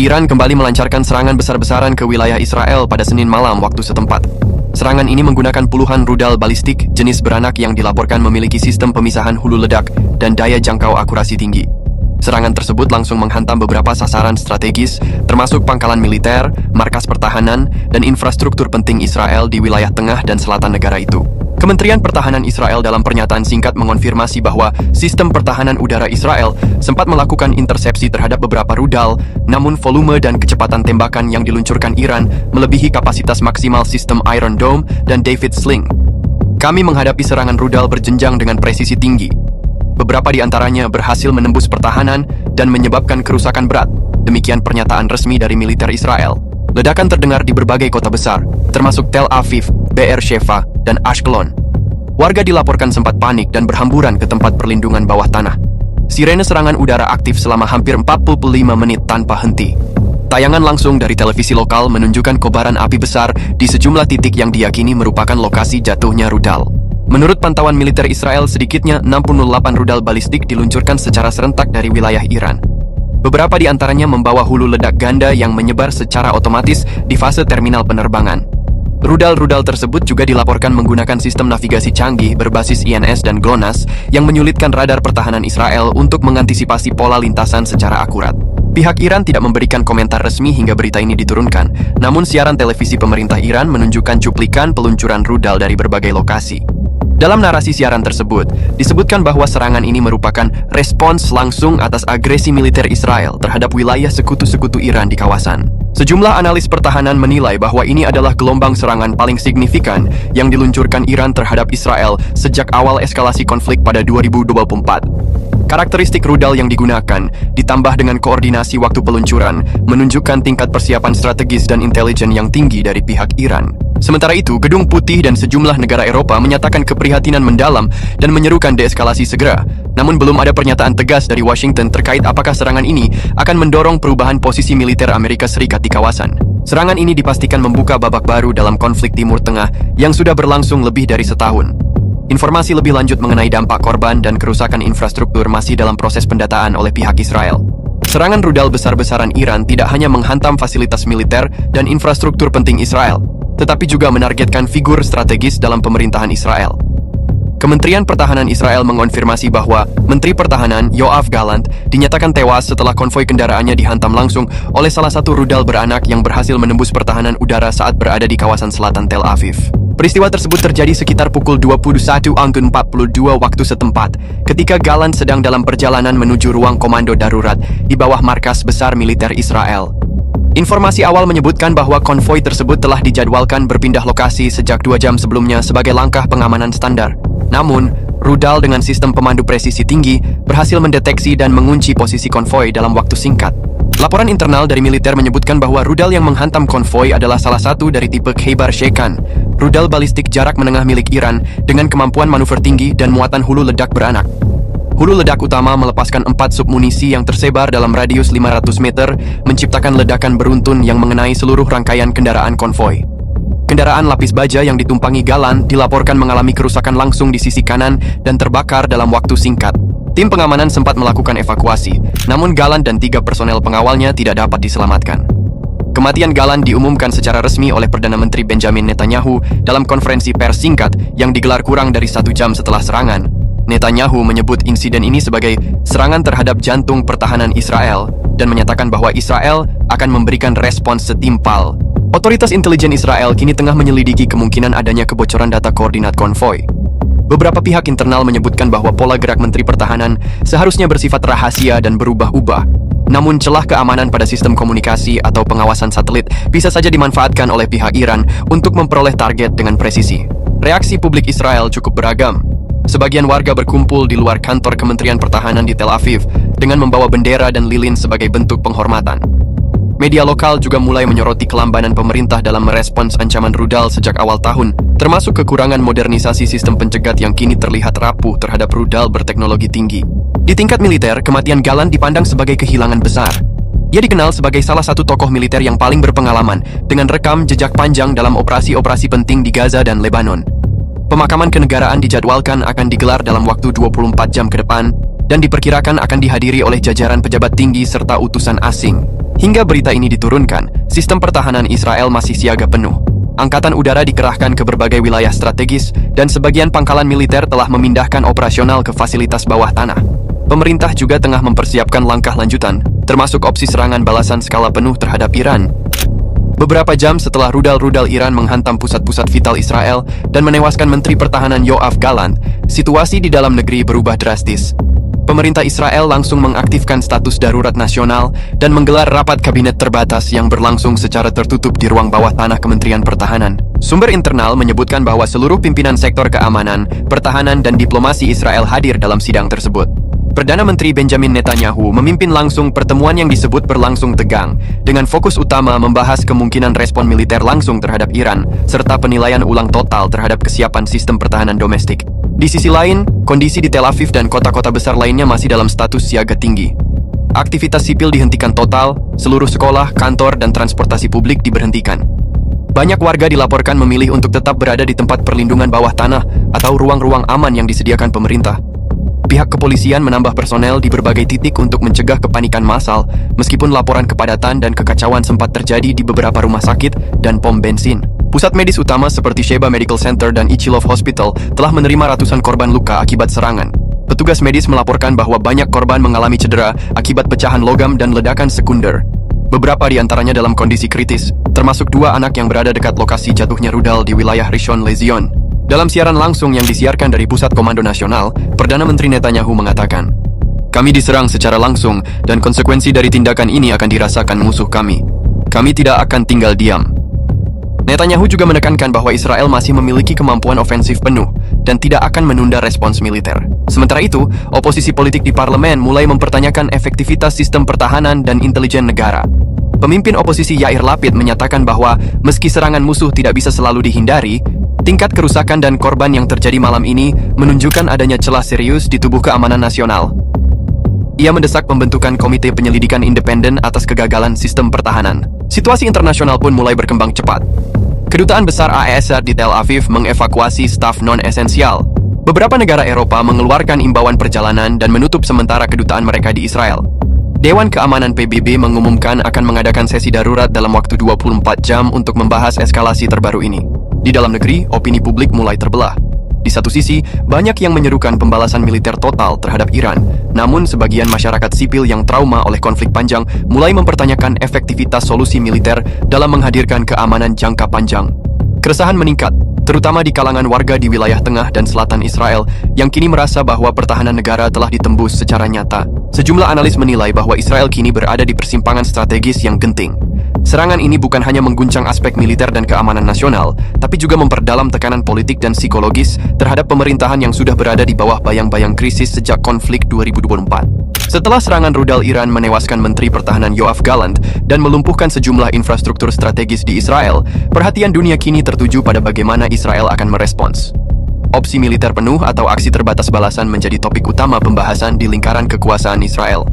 Iran kembali melancarkan serangan besar-besaran ke wilayah Israel pada Senin malam waktu setempat. Serangan ini menggunakan puluhan rudal balistik jenis beranak yang dilaporkan memiliki sistem pemisahan hulu ledak dan daya jangkau akurasi tinggi. Serangan tersebut langsung menghantam beberapa sasaran strategis, termasuk pangkalan militer, markas pertahanan, dan infrastruktur penting Israel di wilayah tengah dan selatan negara itu. Kementerian Pertahanan Israel dalam pernyataan singkat mengonfirmasi bahwa sistem pertahanan udara Israel sempat melakukan intersepsi terhadap beberapa rudal, namun volume dan kecepatan tembakan yang diluncurkan Iran melebihi kapasitas maksimal sistem Iron Dome dan David Sling. Kami menghadapi serangan rudal berjenjang dengan presisi tinggi. Beberapa di antaranya berhasil menembus pertahanan dan menyebabkan kerusakan berat. Demikian pernyataan resmi dari militer Israel. Ledakan terdengar di berbagai kota besar, termasuk Tel Aviv, Be'er Sheva, dan Ashkelon. Warga dilaporkan sempat panik dan berhamburan ke tempat perlindungan bawah tanah. Sirene serangan udara aktif selama hampir 45 menit tanpa henti. Tayangan langsung dari televisi lokal menunjukkan kobaran api besar di sejumlah titik yang diyakini merupakan lokasi jatuhnya rudal. Menurut pantauan militer Israel, sedikitnya 68 rudal balistik diluncurkan secara serentak dari wilayah Iran. Beberapa di antaranya membawa hulu ledak ganda yang menyebar secara otomatis di fase terminal penerbangan. Rudal-rudal tersebut juga dilaporkan menggunakan sistem navigasi canggih berbasis INS dan GLONASS yang menyulitkan radar pertahanan Israel untuk mengantisipasi pola lintasan secara akurat. Pihak Iran tidak memberikan komentar resmi hingga berita ini diturunkan, namun siaran televisi pemerintah Iran menunjukkan cuplikan peluncuran rudal dari berbagai lokasi. Dalam narasi siaran tersebut, disebutkan bahwa serangan ini merupakan respons langsung atas agresi militer Israel terhadap wilayah sekutu-sekutu Iran di kawasan. Sejumlah analis pertahanan menilai bahwa ini adalah gelombang serangan paling signifikan yang diluncurkan Iran terhadap Israel sejak awal eskalasi konflik pada 2024. Karakteristik rudal yang digunakan, ditambah dengan koordinasi waktu peluncuran, menunjukkan tingkat persiapan strategis dan intelijen yang tinggi dari pihak Iran. Sementara itu, Gedung Putih dan sejumlah negara Eropa menyatakan keprihatinan mendalam dan menyerukan deeskalasi segera. Namun belum ada pernyataan tegas dari Washington terkait apakah serangan ini akan mendorong perubahan posisi militer Amerika Serikat di kawasan. Serangan ini dipastikan membuka babak baru dalam konflik Timur Tengah yang sudah berlangsung lebih dari setahun. Informasi lebih lanjut mengenai dampak korban dan kerusakan infrastruktur masih dalam proses pendataan oleh pihak Israel. Serangan rudal besar-besaran Iran tidak hanya menghantam fasilitas militer dan infrastruktur penting Israel, tetapi juga menargetkan figur strategis dalam pemerintahan Israel. Kementerian Pertahanan Israel mengonfirmasi bahwa Menteri Pertahanan Yoav Gallant dinyatakan tewas setelah konvoi kendaraannya dihantam langsung oleh salah satu rudal beranak yang berhasil menembus pertahanan udara saat berada di kawasan selatan Tel Aviv. Peristiwa tersebut terjadi sekitar pukul 21.42 waktu setempat, ketika Gallant sedang dalam perjalanan menuju ruang komando darurat di bawah markas besar militer Israel. Informasi awal menyebutkan bahwa konvoi tersebut telah dijadwalkan berpindah lokasi sejak 2 jam sebelumnya sebagai langkah pengamanan standar. Namun, rudal dengan sistem pemandu presisi tinggi berhasil mendeteksi dan mengunci posisi konvoi dalam waktu singkat. Laporan internal dari militer menyebutkan bahwa rudal yang menghantam konvoi adalah salah satu dari tipe Khaybar Shekan, rudal balistik jarak menengah milik Iran dengan kemampuan manuver tinggi dan muatan hulu ledak beranak. Hulu ledak utama melepaskan 4 submunisi yang tersebar dalam radius 500 meter, menciptakan ledakan beruntun yang mengenai seluruh rangkaian kendaraan konvoi. Kendaraan lapis baja yang ditumpangi Gallant dilaporkan mengalami kerusakan langsung di sisi kanan dan terbakar dalam waktu singkat. Tim pengamanan sempat melakukan evakuasi, namun Gallant dan 3 personel pengawalnya tidak dapat diselamatkan. Kematian Gallant diumumkan secara resmi oleh Perdana Menteri Benjamin Netanyahu dalam konferensi pers singkat yang digelar kurang dari 1 jam setelah serangan. Netanyahu menyebut insiden ini sebagai serangan terhadap jantung pertahanan Israel dan menyatakan bahwa Israel akan memberikan respons setimpal. Otoritas intelijen Israel kini tengah menyelidiki kemungkinan adanya kebocoran data koordinat konvoi. Beberapa pihak internal menyebutkan bahwa pola gerak Menteri Pertahanan seharusnya bersifat rahasia dan berubah-ubah. Namun celah keamanan pada sistem komunikasi atau pengawasan satelit bisa saja dimanfaatkan oleh pihak Iran untuk memperoleh target dengan presisi. Reaksi publik Israel cukup beragam. Sebagian warga berkumpul di luar kantor Kementerian Pertahanan di Tel Aviv dengan membawa bendera dan lilin sebagai bentuk penghormatan. Media lokal juga mulai menyoroti kelambanan pemerintah dalam merespons ancaman rudal sejak awal tahun, termasuk kekurangan modernisasi sistem pencegat yang kini terlihat rapuh terhadap rudal berteknologi tinggi. Di tingkat militer, kematian Gallant dipandang sebagai kehilangan besar. Ia dikenal sebagai salah satu tokoh militer yang paling berpengalaman dengan rekam jejak panjang dalam operasi-operasi penting di Gaza dan Lebanon. Pemakaman kenegaraan dijadwalkan akan digelar dalam waktu 24 jam ke depan, dan diperkirakan akan dihadiri oleh jajaran pejabat tinggi serta utusan asing. Hingga berita ini diturunkan, sistem pertahanan Israel masih siaga penuh. Angkatan udara dikerahkan ke berbagai wilayah strategis, dan sebagian pangkalan militer telah memindahkan operasional ke fasilitas bawah tanah. Pemerintah juga tengah mempersiapkan langkah lanjutan, termasuk opsi serangan balasan skala penuh terhadap Iran. Beberapa jam setelah rudal-rudal Iran menghantam pusat-pusat vital Israel dan menewaskan Menteri Pertahanan Yoav Gallant, situasi di dalam negeri berubah drastis. Pemerintah Israel langsung mengaktifkan status darurat nasional dan menggelar rapat kabinet terbatas yang berlangsung secara tertutup di ruang bawah tanah Kementerian Pertahanan. Sumber internal menyebutkan bahwa seluruh pimpinan sektor keamanan, pertahanan, dan diplomasi Israel hadir dalam sidang tersebut. Perdana Menteri Benjamin Netanyahu memimpin langsung pertemuan yang disebut berlangsung tegang, dengan fokus utama membahas kemungkinan respon militer langsung terhadap Iran, serta penilaian ulang total terhadap kesiapan sistem pertahanan domestik. Di sisi lain, kondisi di Tel Aviv dan kota-kota besar lainnya masih dalam status siaga tinggi. Aktivitas sipil dihentikan total, seluruh sekolah, kantor, dan transportasi publik diberhentikan. Banyak warga dilaporkan memilih untuk tetap berada di tempat perlindungan bawah tanah atau ruang-ruang aman yang disediakan pemerintah. Pihak kepolisian menambah personel di berbagai titik untuk mencegah kepanikan massal, meskipun laporan kepadatan dan kekacauan sempat terjadi di beberapa rumah sakit dan pom bensin. Pusat medis utama seperti Sheba Medical Center dan Ichilov Hospital telah menerima ratusan korban luka akibat serangan. Petugas medis melaporkan bahwa banyak korban mengalami cedera akibat pecahan logam dan ledakan sekunder. Beberapa di antaranya dalam kondisi kritis, termasuk 2 anak yang berada dekat lokasi jatuhnya rudal di wilayah Rishon LeZion. Dalam siaran langsung yang disiarkan dari Pusat Komando Nasional, Perdana Menteri Netanyahu mengatakan, "Kami diserang secara langsung dan konsekuensi dari tindakan ini akan dirasakan musuh kami. Kami tidak akan tinggal diam." Netanyahu juga menekankan bahwa Israel masih memiliki kemampuan ofensif penuh dan tidak akan menunda respons militer. Sementara itu, oposisi politik di parlemen mulai mempertanyakan efektivitas sistem pertahanan dan intelijen negara. Pemimpin oposisi Yair Lapid menyatakan bahwa meski serangan musuh tidak bisa selalu dihindari, tingkat kerusakan dan korban yang terjadi malam ini menunjukkan adanya celah serius di tubuh keamanan nasional. Ia mendesak pembentukan komite penyelidikan independen atas kegagalan sistem pertahanan. Situasi internasional pun mulai berkembang cepat. Kedutaan besar AS di Tel Aviv mengevakuasi staf non-esensial. Beberapa negara Eropa mengeluarkan imbauan perjalanan dan menutup sementara kedutaan mereka di Israel. Dewan Keamanan PBB mengumumkan akan mengadakan sesi darurat dalam waktu 24 jam untuk membahas eskalasi terbaru ini. Di dalam negeri, opini publik mulai terbelah. Di satu sisi, banyak yang menyerukan pembalasan militer total terhadap Iran, namun sebagian masyarakat sipil yang trauma oleh konflik panjang mulai mempertanyakan efektivitas solusi militer dalam menghadirkan keamanan jangka panjang. Keresahan meningkat, terutama di kalangan warga di wilayah tengah dan selatan Israel yang kini merasa bahwa pertahanan negara telah ditembus secara nyata. Sejumlah analis menilai bahwa Israel kini berada di persimpangan strategis yang genting. Serangan ini bukan hanya mengguncang aspek militer dan keamanan nasional, tapi juga memperdalam tekanan politik dan psikologis terhadap pemerintahan yang sudah berada di bawah bayang-bayang krisis sejak konflik 2024. Setelah serangan rudal Iran menewaskan Menteri Pertahanan Yoav Gallant dan melumpuhkan sejumlah infrastruktur strategis di Israel, perhatian dunia kini tertuju pada bagaimana Israel akan merespons. Opsi militer penuh atau aksi terbatas balasan menjadi topik utama pembahasan di lingkaran kekuasaan Israel.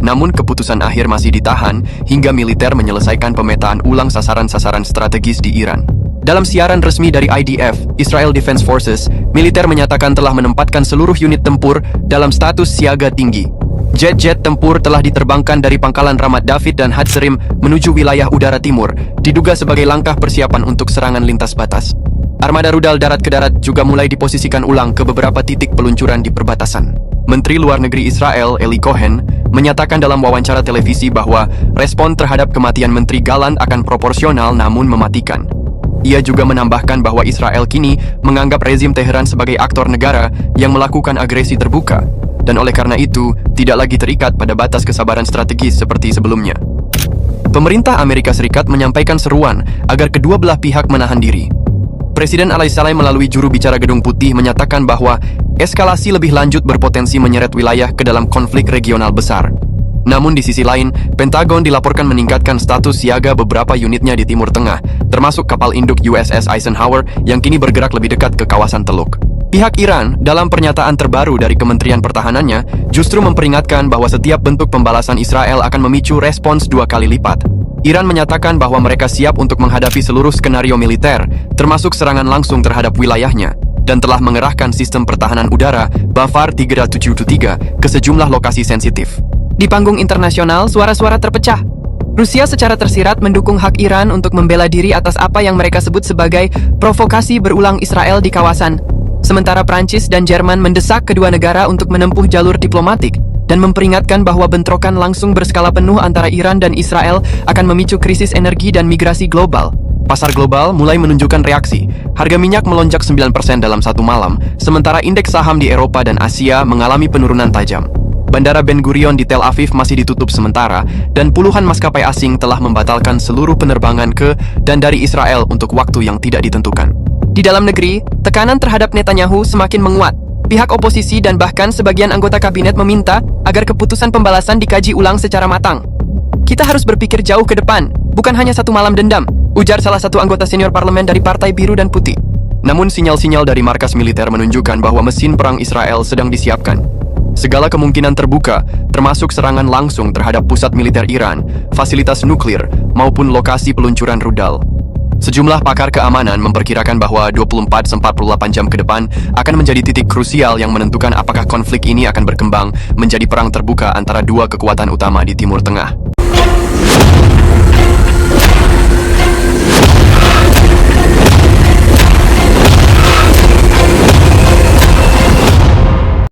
Namun keputusan akhir masih ditahan hingga militer menyelesaikan pemetaan ulang sasaran-sasaran strategis di Iran. Dalam siaran resmi dari IDF, Israel Defense Forces, militer menyatakan telah menempatkan seluruh unit tempur dalam status siaga tinggi. Jet-jet tempur telah diterbangkan dari pangkalan Ramat David dan Hatzerim menuju wilayah udara timur, diduga sebagai langkah persiapan untuk serangan lintas batas. Armada rudal darat ke darat juga mulai diposisikan ulang ke beberapa titik peluncuran di perbatasan. Menteri Luar Negeri Israel, Eli Cohen, menyatakan dalam wawancara televisi bahwa respon terhadap kematian Menteri Gallant akan proporsional namun mematikan. Ia juga menambahkan bahwa Israel kini menganggap rezim Teheran sebagai aktor negara yang melakukan agresi terbuka, dan oleh karena itu tidak lagi terikat pada batas kesabaran strategis seperti sebelumnya. Pemerintah Amerika Serikat menyampaikan seruan agar kedua belah pihak menahan diri. Presiden Alaihissalam melalui juru bicara Gedung Putih menyatakan bahwa eskalasi lebih lanjut berpotensi menyeret wilayah ke dalam konflik regional besar. Namun di sisi lain, Pentagon dilaporkan meningkatkan status siaga beberapa unitnya di Timur Tengah, termasuk kapal induk USS Eisenhower yang kini bergerak lebih dekat ke kawasan Teluk. Pihak Iran, dalam pernyataan terbaru dari Kementerian Pertahanannya, justru memperingatkan bahwa setiap bentuk pembalasan Israel akan memicu respons 2 kali lipat. Iran menyatakan bahwa mereka siap untuk menghadapi seluruh skenario militer, termasuk serangan langsung terhadap wilayahnya. dan telah mengerahkan sistem pertahanan udara Bafar 373 ke sejumlah lokasi sensitif. Di panggung internasional, suara-suara terpecah. Rusia secara tersirat mendukung hak Iran untuk membela diri atas apa yang mereka sebut sebagai provokasi berulang Israel di kawasan. Sementara Prancis dan Jerman mendesak kedua negara untuk menempuh jalur diplomatik dan memperingatkan bahwa bentrokan langsung berskala penuh antara Iran dan Israel akan memicu krisis energi dan migrasi global. Pasar global mulai menunjukkan reaksi. Harga minyak melonjak 9% dalam satu malam, sementara indeks saham di Eropa dan Asia mengalami penurunan tajam. Bandara Ben Gurion di Tel Aviv masih ditutup sementara, dan puluhan maskapai asing telah membatalkan seluruh penerbangan ke dan dari Israel untuk waktu yang tidak ditentukan. Di dalam negeri, tekanan terhadap Netanyahu semakin menguat. Pihak oposisi dan bahkan sebagian anggota kabinet meminta agar keputusan pembalasan dikaji ulang secara matang. Kita harus berpikir jauh ke depan, bukan hanya satu malam dendam, ujar salah satu anggota senior parlemen dari Partai Biru dan Putih. Namun sinyal-sinyal dari markas militer menunjukkan bahwa mesin perang Israel sedang disiapkan. Segala kemungkinan terbuka, termasuk serangan langsung terhadap pusat militer Iran, fasilitas nuklir, maupun lokasi peluncuran rudal. Sejumlah pakar keamanan memperkirakan bahwa 24-48 jam ke depan akan menjadi titik krusial yang menentukan apakah konflik ini akan berkembang menjadi perang terbuka antara dua kekuatan utama di Timur Tengah.